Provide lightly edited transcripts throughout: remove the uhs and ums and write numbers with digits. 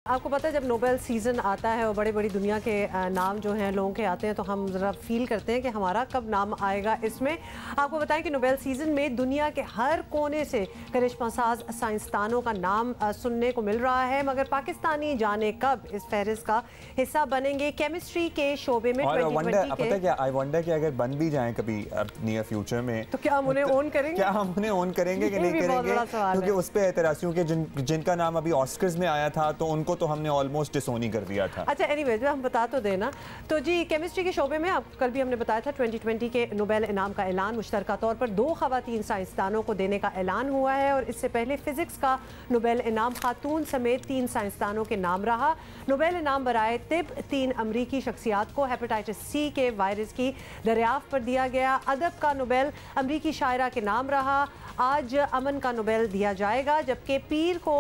आपको पता है जब नोबेल सीज़न आता है और बड़ी बड़ी दुनिया के नाम जो हैं लोगों के आते हैं तो हम ज़रा फील करते हैं कि हमारा कब नाम आएगा इसमें। आपको बताएं कि नोबेल सीज़न में दुनिया के हर कोने से करिश्मासाज साइंसदानों का नाम सुनने को मिल रहा है, मगर पाकिस्तानी जाने कब इस फहरिस्त का हिस्सा बनेंगे। केमिस्ट्री के शोबे में 2020 के आई वंडर कि अगर बन भी जाएं कभी नियर फ्यूचर में तो क्या हम उन्हें ओन करेंगे? क्या हम उन्हें ओन करेंगे कि नहीं करेंगे? क्योंकि उस पे एतराज़ियों के जिनका नाम अभी ऑस्कर्स में आया था तो उनको तो हमने ऑलमोस्ट डिसोन ही कर दिया था। अच्छा, एनीवेज हम बता तो देना। तो जी केमिस्ट्री के शोबे में आप कल भी हमने बताया था 2020 के नोबेल इनाम का ऐलान मुश्तरका तौर पर 2 ख़वातीन साइंसदानों को देने का ऐलान हुआ है और इससे पहले फिजिक्स का नोबेल इनाम खातून समेत 3 साइंसदानों के नाम रहा। नोबेल इनाम बराए तिब 3 अमरीकी शख्सियात को हेपेटाइटिस सी के वायरस की दरियाफ्त पर दिया गया। अदब का नोबेल अमरीकी शायरा के नाम रहा। आज अमन का नोबेल दिया जाएगा, जबकि पीर को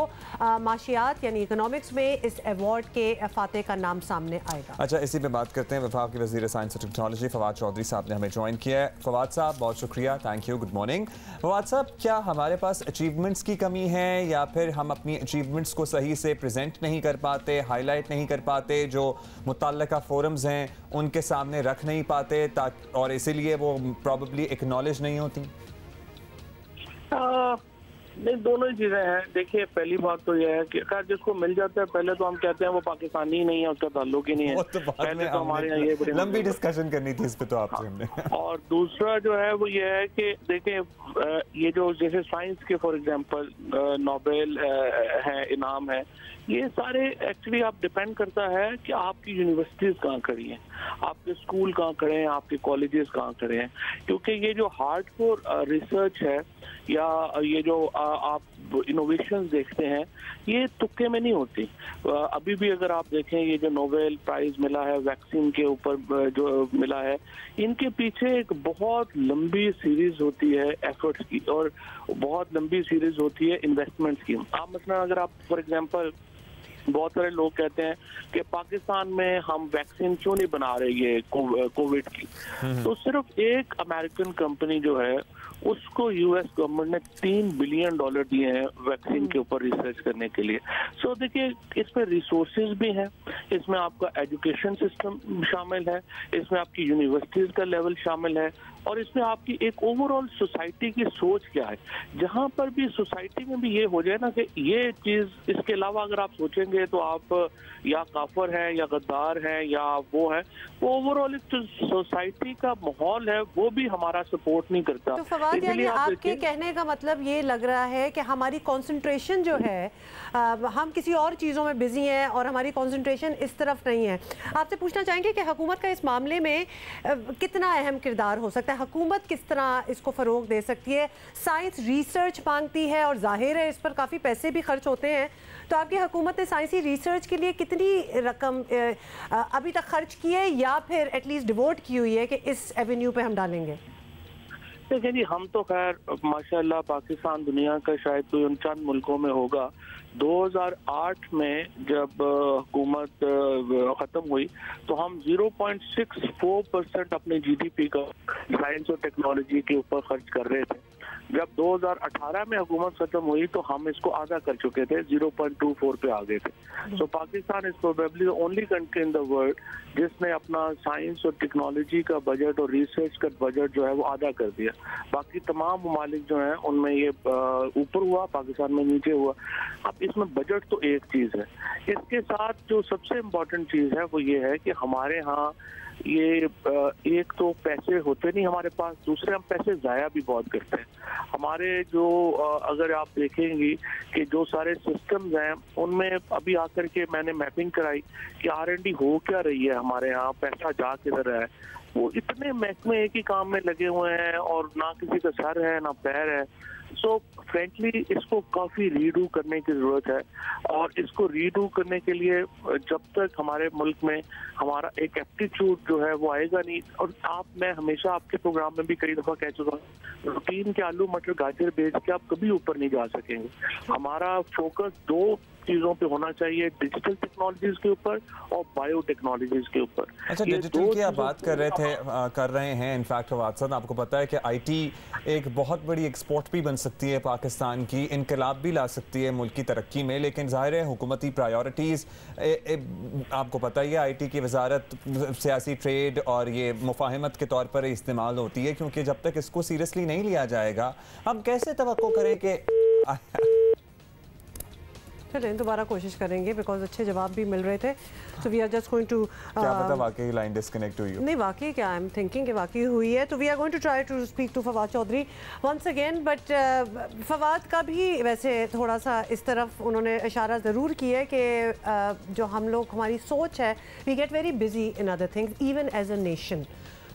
माशियात यानी इकोनॉमिक्स में इस अवार्ड के फाते का नाम सामने आएगा। अच्छा, इसी पे बात करते हैं। वफाक के वज़ीर साइंस और टेक्नोलॉजी फवाद चौधरी साहब ने हमें ज्वाइन किया है। फवाद साहब बहुत शुक्रिया, thank you, good morning. Fawad साहब, क्या हमारे पास अचीवमेंट्स की कमी है या फिर हम अपनी अचीवमेंट्स को सही से प्रेजेंट नहीं कर पाते, हाईलाइट नहीं कर पाते, जो मुतल्लिका फोरम्स हैं उनके सामने रख नहीं पाते और इसीलिए वो प्रॉबली एक्नॉलेज नहीं होती? नहीं, दोनों ही चीजें हैं। देखिए, पहली बात तो यह है कि अगर जिसको मिल जाता है पहले तो हम कहते हैं वो पाकिस्तानी ही नहीं है, उसका ताल्लुक ही नहीं है। तो पहले तो हमारे यहाँ ये लंबी डिस्कशन करनी थी इस पे तो आपसे हमने। और दूसरा जो है वो ये है कि देखिए, ये जो जैसे साइंस के फॉर एग्जांपल नोबेल है, इनाम है, ये सारे एक्चुअली आप डिपेंड करता है कि आपकी यूनिवर्सिटीज कहाँ खड़ी हैं, आपके स्कूल कहाँ खड़े हैं, आपके कॉलेजेस कहाँ खड़े हैं। क्योंकि ये जो हार्डकोर रिसर्च है या ये जो आप इनोवेशंस देखते हैं, ये तुक्के में नहीं होती। अभी भी अगर आप देखें, ये जो नोबेल प्राइज मिला है वैक्सीन के ऊपर जो मिला है, इनके पीछे एक बहुत लंबी सीरीज होती है एफर्ट्स की और बहुत लंबी सीरीज होती है इन्वेस्टमेंट्स की। आप मतलब अगर आप फॉर एग्जांपल, बहुत सारे लोग कहते हैं कि पाकिस्तान में हम वैक्सीन क्यों नहीं बना रहे ये कोविड की, तो सिर्फ एक अमेरिकन कंपनी जो है उसको यूएस गवर्नमेंट ने $3 बिलियन दिए हैं वैक्सीन के ऊपर रिसर्च करने के लिए। सो देखिए, इसमें रिसोर्सेज भी हैं, इसमें आपका एजुकेशन सिस्टम शामिल है, इसमें आपकी यूनिवर्सिटीज का लेवल शामिल है और इसमें आपकी एक ओवरऑल सोसाइटी की सोच क्या है। जहां पर भी सोसाइटी में भी ये हो जाए ना कि ये चीज, इसके अलावा अगर आप सोचेंगे तो आप या काफर है या गद्दार है या वो है, वो ओवरऑल एक जो सोसाइटी का माहौल है वो भी हमारा सपोर्ट नहीं करता। तो फवाद, यानी आपके कहने का मतलब ये लग रहा है कि हमारी कंसंट्रेशन जो है, हम किसी और चीज़ों में बिजी हैं और हमारी कंसंट्रेशन इस तरफ नहीं है। आपसे पूछना चाहेंगे कि हुकूमत का इस मामले में कितना अहम किरदार हो सकता है? हुकूमत किस तरह इसको फ़रोग दे सकती है? साइंस रिसर्च मांगती है और जाहिर है इस पर काफ़ी पैसे भी खर्च होते हैं, तो आपकी हुकूमत ने साइंसी रिसर्च के लिए कितनी रकम अभी तक खर्च की है या फिर एटलीस्ट डिवोट की हुई है कि इस एवेन्यू पे हम डालेंगे? देखिए जी, हम तो खैर माशाल्लाह पाकिस्तान दुनिया का शायद कोई उन चंद मुल्कों में होगा। 2008 में जब हुकूमत ख़त्म हुई तो हम 0.64% अपने जीडीपी का साइंस और टेक्नोलॉजी के ऊपर खर्च कर रहे थे। जब 2018 में हुकूमत खत्म हुई तो हम इसको आधा कर चुके थे, 0.24 पे आ गए थे। So Pakistan is probably the only country in the world जिसने अपना साइंस और टेक्नोलॉजी का बजट और रिसर्च का बजट जो है वो आधा कर दिया। बाकी तमाम ममालिक जो हैं उनमें ये ऊपर हुआ, पाकिस्तान में नीचे हुआ। अब इसमें बजट तो एक चीज़ है, इसके साथ जो सबसे इम्पोर्टेंट चीज़ है वो ये है कि हमारे यहाँ ये एक तो पैसे होते नहीं हमारे पास, दूसरे हम पैसे ज़ाया भी बहुत करते हैं। हमारे जो अगर आप देखेंगे कि जो सारे सिस्टम्स हैं उनमें अभी आकर के मैंने मैपिंग कराई कि R&D हो क्या रही है हमारे यहाँ, पैसा जा किधर है। वो इतने महकमे एक ही काम में लगे हुए हैं और ना किसी का सर है ना पैर है। सो फ्रेंकली इसको काफ़ी रीडू करने की ज़रूरत है और इसको रीडू करने के लिए जब तक हमारे मुल्क में हमारा एक एप्टीट्यूड जो है वो आएगा नहीं। और मैं हमेशा आपके प्रोग्राम में भी कई दफ़ा कह चुका हूँ, रूटीन के आलू मटर गाजर बेच के आप कभी ऊपर नहीं जा सकेंगे। हमारा फोकस 2 चीजों पे होना चाहिए, डिजिटल टेक्नोलॉजीज के ऊपर और बायो टेक्नोलॉजीज के ऊपर। अच्छा, डिजिटल की आप बात कर रहे हैं इनफैक्ट वाटसन, आपको पता है कि आईटी एक बहुत बड़ी एक्सपोर्ट भी बन सकती है पाकिस्तान की, इनकलाब भी ला सकती है मुल्क की तरक्की में, लेकिन ज़ाहिर है हुकूमती प्रायोरिटीज़, आपको पता ही है आईटी की वजारत सियासी ट्रेड और ये मुफाहमत के तौर पर इस्तेमाल होती है, क्योंकि जब तक इसको सीरियसली नहीं लिया जाएगा हम कैसे तवक्को करें कि चलें दोबारा कोशिश करेंगे, बिकॉज अच्छे जवाब भी मिल रहे थे। So we are just going to, क्या पता वाकई लाइन डिस्कनेक्ट हुई हो। नहीं वाकई क्या, आई एम थिंकिंग कि वाकई हुई है। तो we are going to try to speak to Fawad Chaudhry once again, but Fawad का भी वैसे थोड़ा सा इस तरफ उन्होंने इशारा ज़रूर किया है कि जो हम लोग, हमारी सोच है, we get very busy in other things even as a nation.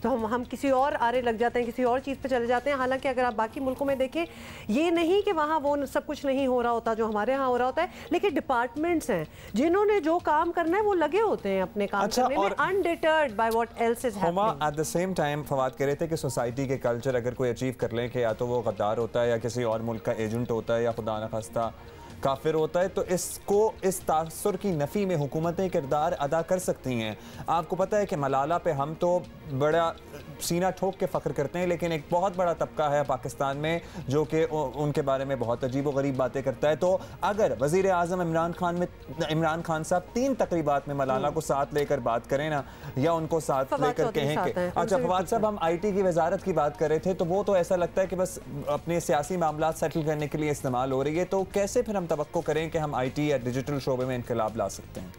तो हम किसी और आरे लग जाते हैं, किसी और चीज़ पे चले जाते हैं। हालांकि अगर आप बाकी मुल्कों में देखें, ये नहीं कि वहाँ वो सब कुछ नहीं हो रहा होता जो हमारे यहाँ हो रहा होता है, लेकिन डिपार्टमेंट्स हैं जिन्होंने जो काम करना है वो लगे होते हैं अपने काम करने में, undeterred by what else is happening. At the same time Fawad कह रहे थे कि सोसाइटी के कल्चर अगर कोई अचीव कर ले कि या तो वो गद्दार होता है या किसी और मुल्क का एजेंट होता है या खुदा न खास्ता काफिर होता है, तो इसको इस तासुर की नफ़ी में हुकूमतें किरदार अदा कर सकती हैं। आपको पता है कि मलाला पे हम तो बड़ा सीना ठोक के फ़ख्र करते हैं, लेकिन एक बहुत बड़ा तबका है पाकिस्तान में जो कि उनके बारे में बहुत अजीब व गरीब बातें करता है। तो अगर वज़ीर आज़म इमरान खान साहब 3 तकरीबात में मलाला को साथ लेकर बात करें ना, या उनको साथ लेकर कहें कि अच्छा फवाद साहब हम आईटी की वजारत की बात कर रहे थे, तो वो तो ऐसा लगता है कि बस अपने सियासी मामला सेटल करने के लिए इस्तेमाल हो रही है, तो कैसे फिर हम तवक्को करें कि हम आईटी या डिजिटल शोबे में इनकलाब ला सकते हैं?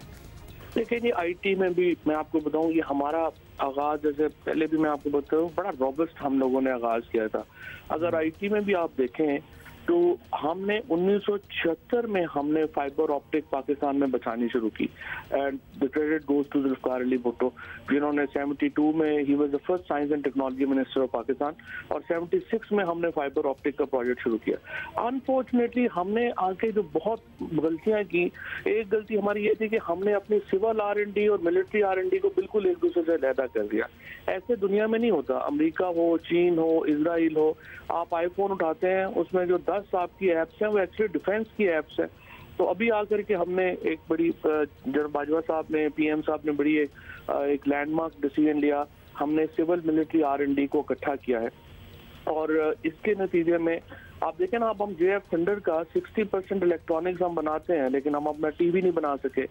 देखिए जी, आईटी में भी मैं आपको बताऊं, ये हमारा आगाज, जैसे पहले भी मैं आपको बताऊं, बड़ा रॉबस्ट हम लोगों ने आगाज किया था। अगर आईटी में भी आप देखें तो हमने 1976 में हमने फाइबर ऑप्टिक पाकिस्तान में बचानी शुरू की, and the credit goes to Zulfikar Ali Bhutto, जिन्होंने 72 में ही was the first science and technology minister of Pakistan, और 76 में हमने फाइबर ऑप्टिक का प्रोजेक्ट शुरू किया। अनफॉर्चुनेटली हमने आके जो बहुत गलतियां की, एक गलती हमारी ये थी कि हमने अपनी सिविल R&D और मिलिट्री R&D को बिल्कुल एक दूसरे से अलहदा कर दिया। ऐसे दुनिया में नहीं होता, अमेरिका हो, चीन हो, इसराइल हो, आप आईफोन उठाते हैं उसमें जो 10 आपकी ऐप्स हैं वो एक्चुअली डिफेंस की ऐप्स हैं। तो अभी आकर के हमने एक बड़ी, जनरल बाजवा साहब ने, PM साहब ने बड़ी एक लैंडमार्क डिसीजन लिया, हमने सिविल मिलिट्री R&D को इकट्ठा किया है, और इसके नतीजे में आप देखें ना, अब हम JF थंडर का 60% इलेक्ट्रॉनिक्स हम बनाते हैं, लेकिन हम अपना टीवी नहीं बना सके,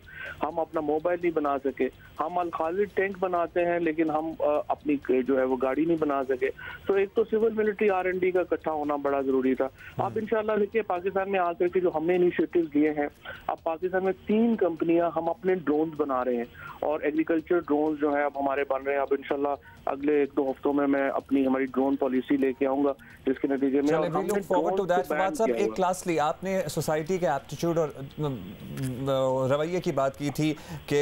हम अपना मोबाइल नहीं बना सके, हम अल खालिद टैंक बनाते हैं लेकिन हम अपनी जो है वो गाड़ी नहीं बना सके। तो एक तो सिविल मिलिट्री R&D का इकट्ठा होना बड़ा जरूरी था। आप इंशाल्लाह देखिए पाकिस्तान में आकर के जो हमने इनिशिएटिव्स लिए हैं, अब पाकिस्तान में 3 कंपनियां हम अपने ड्रोन्स बना रहे हैं, और एग्रीकल्चर ड्रोन्स जो है अब हमारे बन रहे हैं। अब इंशाल्लाह अगले 1-2 हफ्तों में मैं अपनी हमारी ड्रोन पॉलिसी लेके आऊंगा, जिसके नतीजे में फॉरवर्ड टू दैट। फवाद साहब, एक क्लास ली आपने सोसाइटी के एप्टीट्यूड और रवैये की बात की थी कि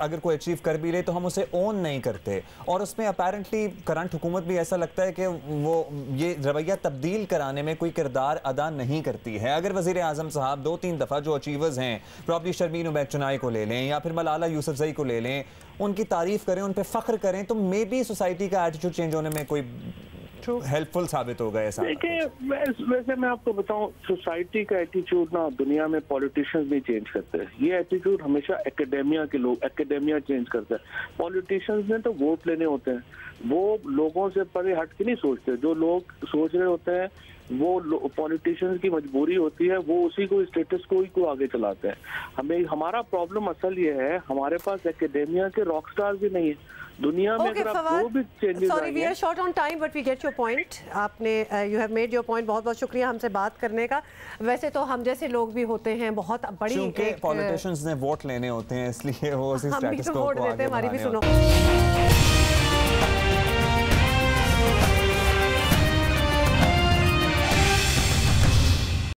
अगर कोई अचीव कर भी ले तो हम उसे ओन नहीं करते, और उसमें अपेरेंटली करंट हुकूमत भी ऐसा लगता है कि वो ये रवैया तब्दील कराने में कोई किरदार अदा नहीं करती है। अगर वज़ीर आज़म साहब 2-3 दफ़ा जो अचीवर्स हैं, प्रॉब्ली शर्मीन उबैद चुनाई को ले लें या फिर मलाला यूसुफजई को ले लें, उनकी तारीफ करें, उन पर फ़ख्र करें, तो मे बी सोसाइटी का एटीट्यूड चेंज होने में कोई हेल्पफुल साबित होगा ऐसा? देखिए, वैसे मैं आपको बताऊं, सोसाइटी का एटीट्यूड ना दुनिया में पॉलिटिशियंस नहीं चेंज करते हैं। ये एटीट्यूड हमेशा एकेडेमिया के लोग, एकेडेमिया चेंज करते हैं। पॉलिटिशियंस ने तो वोट लेने होते हैं, वो लोगों से परे हट के नहीं सोचते। जो लोग सोच रहे होते हैं वो पॉलिटिशियंस की मजबूरी होती है, वो उसी को, स्टेटस को आगे चलाते हैं। हमारा प्रॉब्लम असल ये है, हमारे पास एकेडेमिया के रॉक स्टार्स भी नहीं है दुनिया में। अगर आप वो भी changes, sorry we are short on time but we get your point. आपने you have made your point. बहुत बहुत शुक्रिया हमसे बात करने का। वैसे तो हम जैसे लोग भी होते हैं बहुत बड़ी, क्योंकि पॉलिटिशियंस ने वोट लेने होते हैं, इसलिए वो उसी स्टेटस को वोट देते हैं। हमारी भी सुनो।